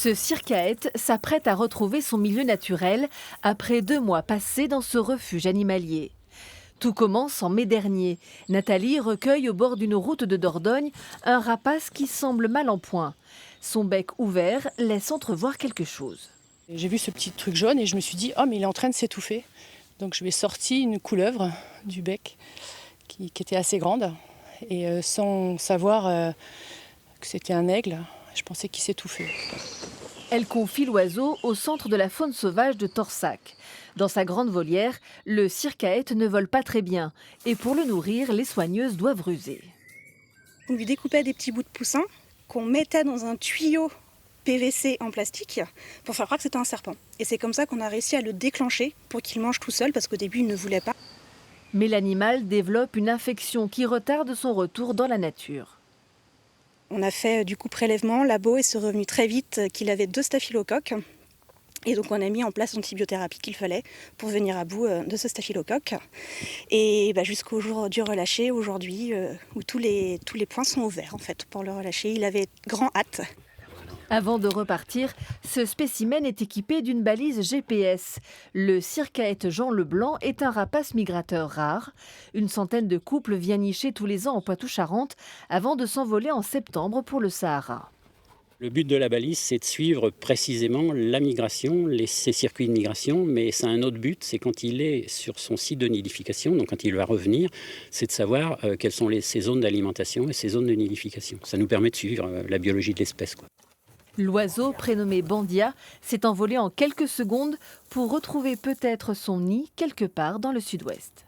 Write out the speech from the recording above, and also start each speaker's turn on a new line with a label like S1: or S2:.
S1: Ce circaète s'apprête à retrouver son milieu naturel après 2 mois passés dans ce refuge animalier. Tout commence en mai dernier. Nathalie recueille au bord d'une route de Dordogne un rapace qui semble mal en point. Son bec ouvert laisse entrevoir quelque chose.
S2: J'ai vu ce petit truc jaune et je me suis dit « Oh, mais il est en train de s'étouffer ». Donc je lui ai sorti une couleuvre du bec qui était assez grande. Et sans savoir que c'était un aigle, je pensais qu'il s'étouffait.
S1: Elle confie l'oiseau au centre de la faune sauvage de Torsac. Dans sa grande volière, le circaète ne vole pas très bien. Et pour le nourrir, les soigneuses doivent ruser.
S3: On lui découpait des petits bouts de poussin qu'on mettait dans un tuyau PVC en plastique pour faire croire que c'était un serpent. Et c'est comme ça qu'on a réussi à le déclencher pour qu'il mange tout seul parce qu'au début il ne voulait pas.
S1: Mais l'animal développe une infection qui retarde son retour dans la nature.
S3: On a fait du coup prélèvement, labo et c'est revenu très vite qu'il avait 2 staphylocoques. Et donc on a mis en place l'antibiothérapie qu'il fallait pour venir à bout de ce staphylocoque. Et jusqu'au jour du relâché aujourd'hui où tous les points sont ouverts en fait pour le relâcher. Il avait grand hâte.
S1: Avant de repartir, ce spécimen est équipé d'une balise GPS. Le circaète Jean Leblanc est un rapace migrateur rare. Une centaine de couples vient nicher tous les ans en Poitou-Charentes avant de s'envoler en septembre pour le Sahara.
S4: Le but de la balise, c'est de suivre précisément la migration, ces circuits de migration, mais c'est un autre but, c'est quand il est sur son site de nidification, donc quand il va revenir, c'est de savoir quelles sont ses zones d'alimentation et ses zones de nidification. Ça nous permet de suivre la biologie de l'espèce, quoi.
S1: L'oiseau, prénommé Bandia, s'est envolé en quelques secondes pour retrouver peut-être son nid quelque part dans le sud-ouest.